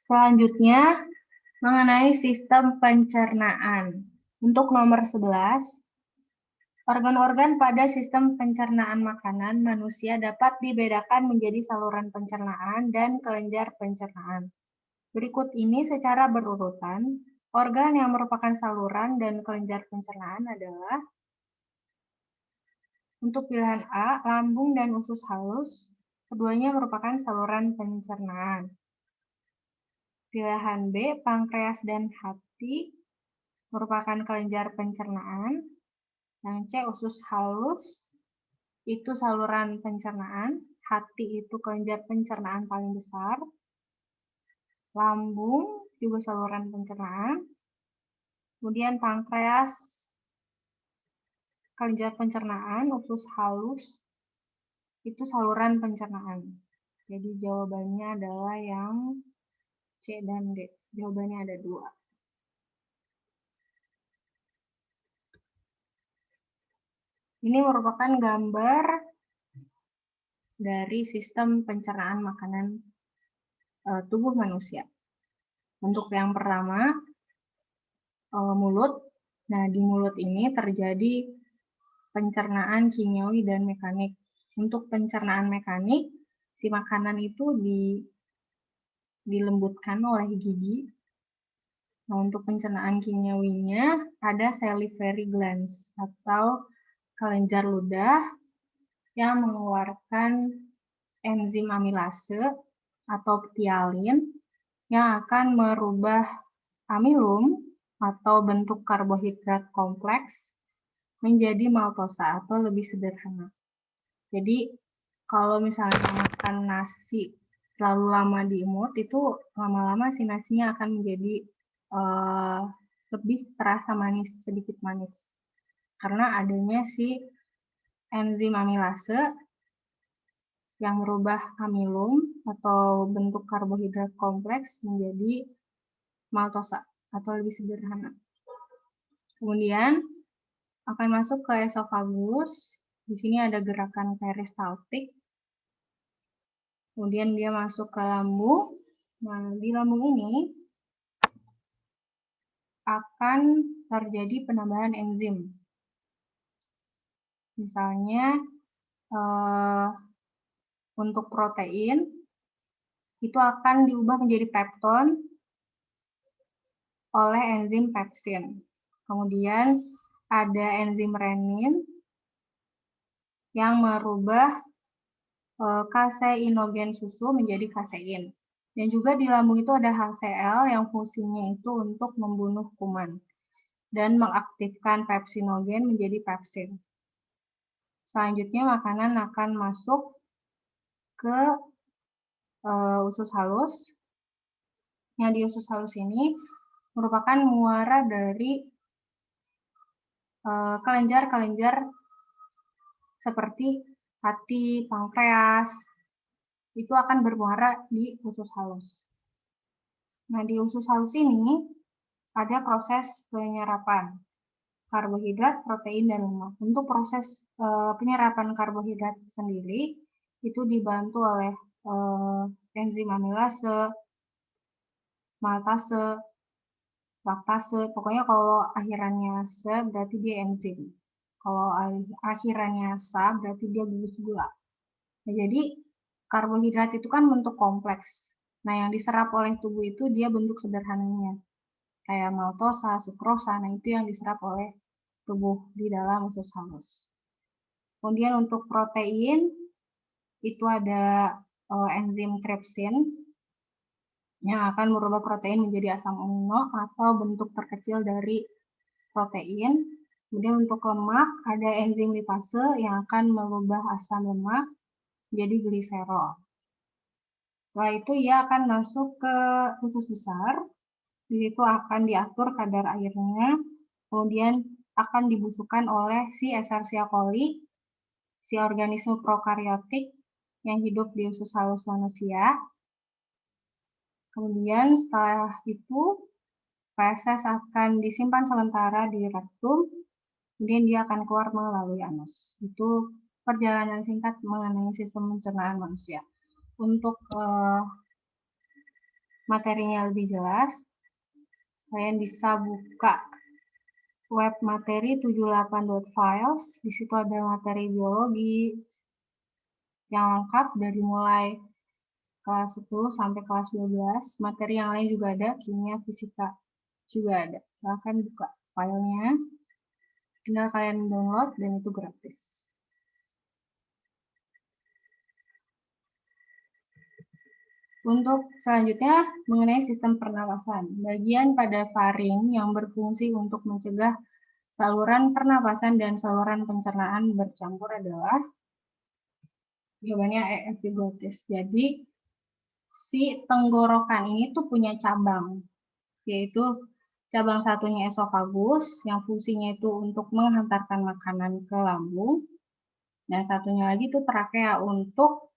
Selanjutnya, mengenai sistem pencernaan. Untuk nomor 11, organ-organ pada sistem pencernaan makanan manusia dapat dibedakan menjadi saluran pencernaan dan kelenjar pencernaan. Berikut ini secara berurutan, organ yang merupakan saluran dan kelenjar pencernaan adalah untuk pilihan A, lambung dan usus halus, keduanya merupakan saluran pencernaan. Pilihan B, pankreas dan hati, merupakan kelenjar pencernaan. Yang C, usus halus, itu saluran pencernaan. Hati itu kelenjar pencernaan paling besar. Lambung juga saluran pencernaan. Kemudian pankreas, kelenjar pencernaan. Usus halus, itu saluran pencernaan. Jadi jawabannya adalah yang C dan D. Jawabannya ada 2. Ini merupakan gambar dari sistem pencernaan makanan tubuh manusia. Untuk yang pertama, mulut. Nah, di mulut ini terjadi pencernaan kimiawi dan mekanik. Untuk pencernaan mekanik, si makanan itu dilembutkan oleh gigi. Nah, untuk pencernaan kimiawinya ada salivary glands atau kelenjar ludah yang mengeluarkan enzim amilase atau ptialin yang akan merubah amilum atau bentuk karbohidrat kompleks menjadi maltosa atau lebih sederhana. Jadi kalau misalnya makan nasi terlalu lama di mulut, itu lama-lama si nasinya akan menjadi lebih terasa manis, sedikit manis. Karena adanya si enzim amilase yang merubah amilum atau bentuk karbohidrat kompleks menjadi maltosa atau lebih sederhana. Kemudian akan masuk ke esofagus. Di sini ada gerakan peristaltik. Kemudian dia masuk ke lambung. Nah, di lambung ini akan terjadi penambahan enzim. Misalnya untuk protein itu akan diubah menjadi pepton oleh enzim pepsin. Kemudian ada enzim renin yang merubah kaseinogen susu menjadi kasein. Dan juga di lambung itu ada HCl yang fungsinya itu untuk membunuh kuman dan mengaktifkan pepsinogen menjadi pepsin. Selanjutnya makanan akan masuk ke usus halus. Yang di usus halus ini merupakan muara dari kelenjar-kelenjar seperti hati, pankreas, itu akan bermuara di usus halus. Nah, di usus halus ini ada proses penyerapan karbohidrat, protein, dan lemak. Untuk proses penyerapan karbohidrat sendiri itu dibantu oleh enzim amilase, maltase, laktase. Pokoknya kalau akhirannya se berarti dia enzim. Kalau akhirannya sa berarti dia gugus gula. Nah, jadi karbohidrat itu kan bentuk kompleks. Nah, yang diserap oleh tubuh itu dia bentuk sederhananya. Kayak maltosa, sukrosa, nah itu yang diserap oleh tubuh di dalam usus halus. Kemudian untuk protein, itu ada enzim trypsin yang akan merubah protein menjadi asam amino atau bentuk terkecil dari protein. Kemudian untuk lemak, ada enzim lipase yang akan merubah asam lemak menjadi gliserol. Setelah itu ia akan masuk ke usus besar. Di situ akan diatur kadar airnya, kemudian akan dibusukkan oleh si Escherichia coli, si organisme prokariotik yang hidup di usus halus manusia. Kemudian setelah itu, feses akan disimpan sementara di rektum, kemudian dia akan keluar melalui anus. Itu perjalanan singkat mengenai sistem pencernaan manusia. Untuk materinya lebih jelas, kalian bisa buka web materi 78.files. Di situ ada materi biologi yang lengkap dari mulai kelas 10 sampai kelas 12. Materi yang lain juga ada, kimia, fisika juga ada. Silahkan buka filenya. Tinggal kalian download dan itu gratis. Untuk selanjutnya mengenai sistem pernapasan. Bagian pada faring yang berfungsi untuk mencegah saluran pernapasan dan saluran pencernaan bercampur adalah jawabannya epiglottis. Jadi si tenggorokan ini tuh punya cabang, yaitu cabang satunya esofagus yang fungsinya itu untuk menghantarkan makanan ke lambung, dan satunya lagi tuh trakea untuk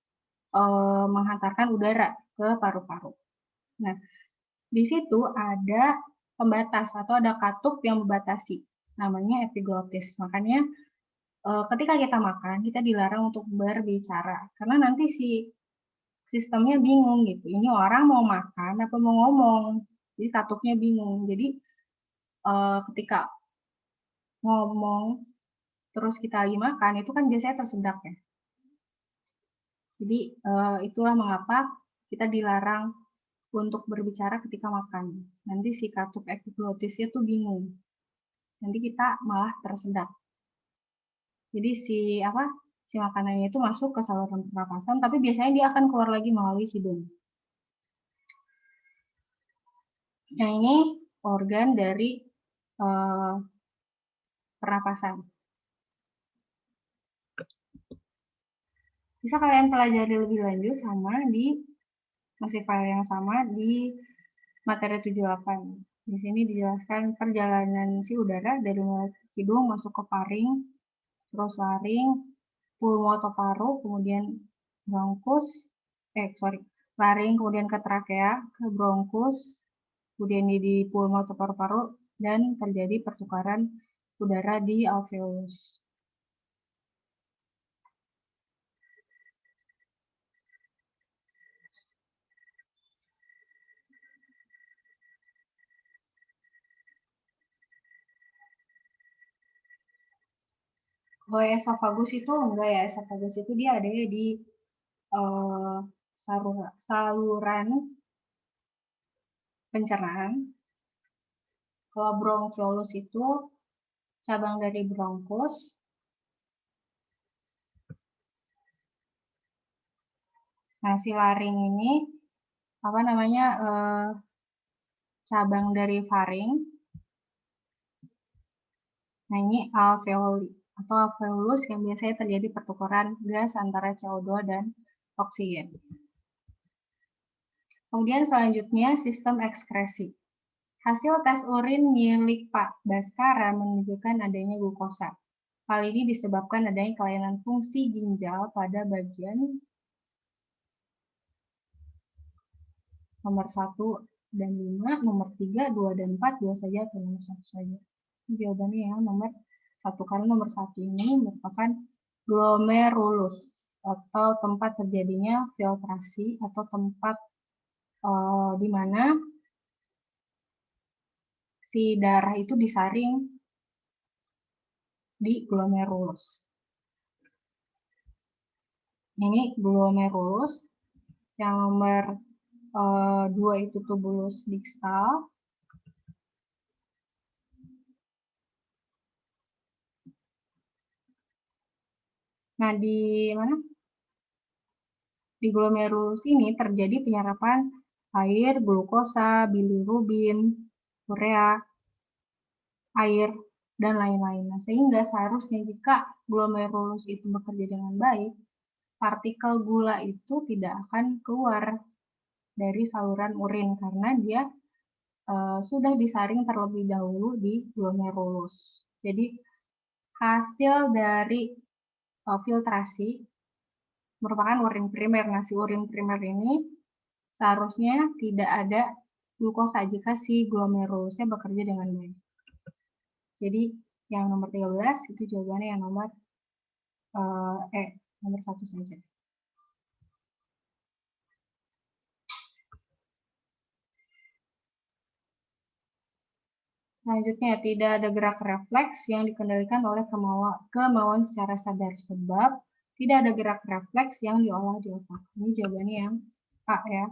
menghantarkan udara ke paru-paru. Nah, di situ ada pembatas atau ada katup yang membatasi, namanya epiglottis. Makanya ketika kita makan, kita dilarang untuk berbicara, karena nanti si sistemnya bingung gitu. Ini orang mau makan apa mau ngomong, jadi katupnya bingung. Jadi ketika ngomong terus kita lagi makan, itu kan biasanya tersedak ya. Jadi itulah mengapa kita dilarang untuk berbicara ketika makan. Nanti si katup epiglottisnya tuh bingung. Nanti kita malah tersedak. Jadi si makanannya itu masuk ke saluran pernapasan, tapi biasanya dia akan keluar lagi melalui hidung. Nah, ini organ dari pernapasan. Bisa kalian pelajari lebih lanjut masih file yang sama di materi 78. Di sini dijelaskan perjalanan si udara dari mulai hidung masuk ke faring, terus laring, pulmo atau paru, kemudian bronkus, laring, kemudian ke trakea, ke bronkus, kemudian di pulmo atau paru-paru, dan terjadi pertukaran udara di alveolus. Kalau esofagus itu enggak ya, esofagus itu dia ada di saluran pencernaan. Kalau bronkiolus itu cabang dari bronkus. Nah, si laring ini cabang dari faring. Nah, ini alveoli atau alveolus yang biasanya terjadi pertukaran gas antara CO2 dan oksigen. Kemudian selanjutnya sistem ekskresi. Hasil tes urin milik Pak Baskara menunjukkan adanya glukosa. Hal ini disebabkan adanya kelainan fungsi ginjal pada bagian nomor 1 dan 5, nomor 3, 2, dan 4, 2 saja atau nomor 1 saja. Jawabannya yang nomor 1, karena nomor 1 ini merupakan glomerulus atau tempat terjadinya filtrasi atau tempat di mana si darah itu disaring di glomerulus. Ini glomerulus. Yang nomor 2 itu tubulus distal. Nah, di mana? Di glomerulus ini terjadi penyerapan air, glukosa, bilirubin, urea, air, dan lain-lain. Nah, sehingga seharusnya jika glomerulus itu bekerja dengan baik, partikel gula itu tidak akan keluar dari saluran urin karena dia sudah disaring terlebih dahulu di glomerulus. Jadi hasil dari filtrasi merupakan urin primer. Nah, si urin primer ini seharusnya tidak ada glukosa jika si glomerulusnya bekerja dengan baik. Jadi yang nomor 13 itu jawabannya yang nomor nomor 1 saja. Selanjutnya, tidak ada gerak refleks yang dikendalikan oleh kemauan secara sadar, sebab tidak ada gerak refleks yang diolah di otak. Ini jawabannya yang A ya.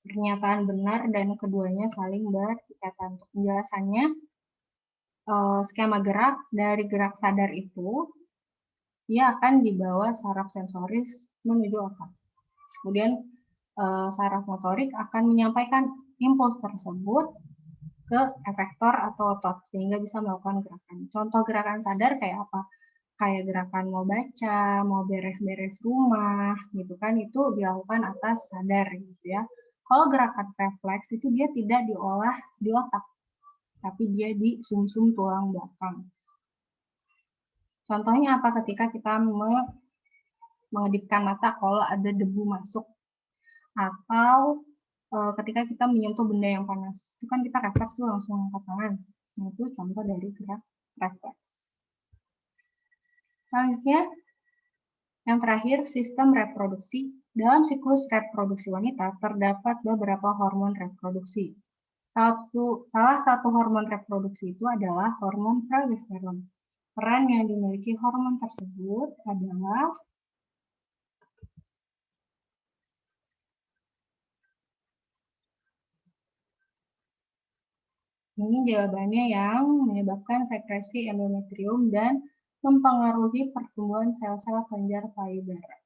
Pernyataan benar dan keduanya saling berikatan. Untuk penjelasannya, skema gerak dari gerak sadar itu, dia akan dibawa saraf sensoris menuju otak. Kemudian saraf motorik akan menyampaikan impuls tersebut ke efektor atau otot sehingga bisa melakukan gerakan. Contoh gerakan sadar kayak apa? Kayak gerakan mau baca, mau beres-beres rumah, gitu kan, itu dilakukan atas sadar gitu ya. Kalau gerakan refleks itu dia tidak diolah di otak, tapi dia di sumsum tulang belakang. Contohnya apa? Ketika kita mengedipkan mata kalau ada debu masuk, atau ketika kita menyentuh benda yang panas, itu kan kita refleks tuh langsung angkat tangan. Nah, itu contoh dari gerak refleks. Selanjutnya, yang terakhir, sistem reproduksi. Dalam siklus reproduksi wanita terdapat beberapa hormon reproduksi. Salah satu hormon reproduksi itu adalah hormon progesteron. Peran yang dimiliki hormon tersebut adalah ini jawabannya yang menyebabkan sekresi endometrium dan mempengaruhi pertumbuhan sel-sel kelenjar payudara.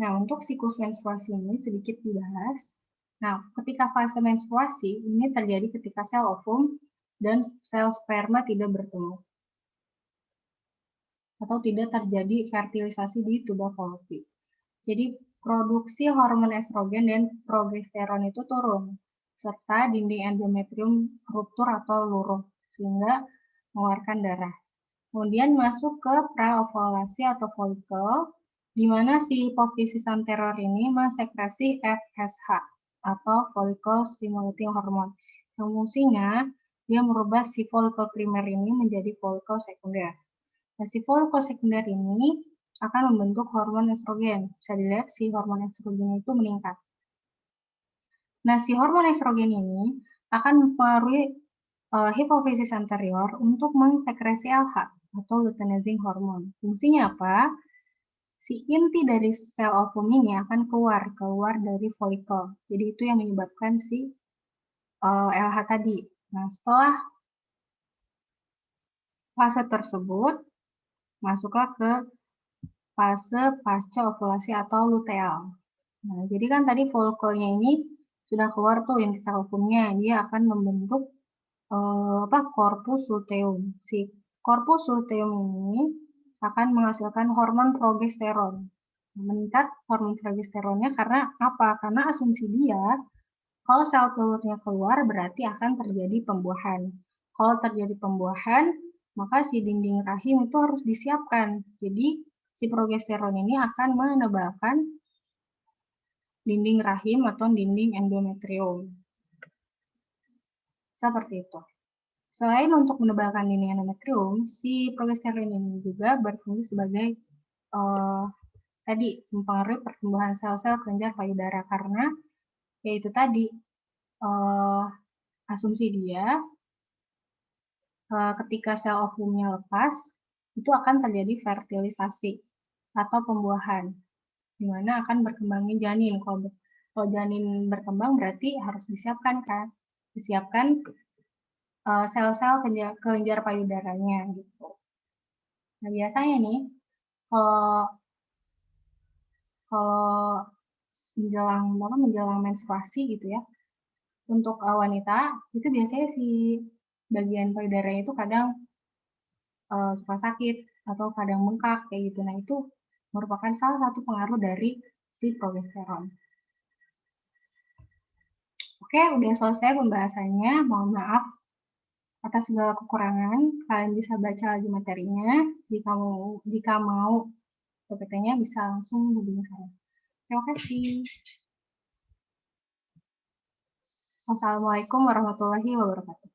Nah, untuk siklus menstruasi ini sedikit dibahas. Nah, ketika fase menstruasi ini terjadi ketika sel ovum dan sel sperma tidak bertemu atau tidak terjadi fertilisasi di tuba fallopi. Jadi, produksi hormon estrogen dan progesteron itu turun, serta dinding endometrium ruptur atau luruh, sehingga mengeluarkan darah. Kemudian masuk ke praovulasi atau folikel, di mana si hipofisis anterior ini mensekresi FSH atau follicle stimulating hormone. Yang fungsinya dia merubah si folikel primer ini menjadi folikel sekunder. Nah, si folikel sekunder ini akan membentuk hormon estrogen. Bisa dilihat si hormon estrogen itu meningkat. Nah, si hormon estrogen ini akan mempengaruhi hipofisis anterior untuk mensekresi LH atau luteinizing hormone. Fungsinya apa? Si inti dari sel ovum ini akan keluar dari folikel. Jadi itu yang menyebabkan si LH tadi. Nah, setelah fase tersebut, masuklah ke fase pasca ovulasi atau luteal. Nah, jadi kan tadi folikelnya ini sudah keluar tuh inti sel ovumnya, dia akan membentuk corpus luteum. Si corpus luteum ini akan menghasilkan hormon progesteron. Meningkat hormon progesteronnya karena apa? Karena asumsi dia kalau sel telurnya keluar berarti akan terjadi pembuahan. Kalau terjadi pembuahan, maka si dinding rahim itu harus disiapkan. Jadi si progesteron ini akan menebalkan dinding rahim atau dinding endometrium. Seperti itu. Selain untuk menebalkan dinding endometrium, si progesteron ini juga berfungsi sebagai tadi mempengaruhi pertumbuhan sel-sel kelenjar payudara karena yaitu tadi asumsi dia ketika sel ovumnya lepas itu akan terjadi fertilisasi atau pembuahan, di mana akan berkembangnya janin. Kalau janin berkembang berarti harus disiapkan kan, disiapkan sel-sel kelenjar payudaranya gitu. Nah, biasanya nih kalau menjelang menstruasi gitu ya, untuk wanita itu biasanya si bagian payudaranya itu kadang suka sakit atau kadang bengkak kayak gitu. Nah, itu merupakan salah satu pengaruh dari si progesteron. Oke, udah selesai pembahasannya. Mohon maaf atas segala kekurangan. Kalian bisa baca lagi materinya. Jika mau PPT-nya bisa langsung hubungi saya. Terima kasih. Wassalamualaikum warahmatullahi wabarakatuh.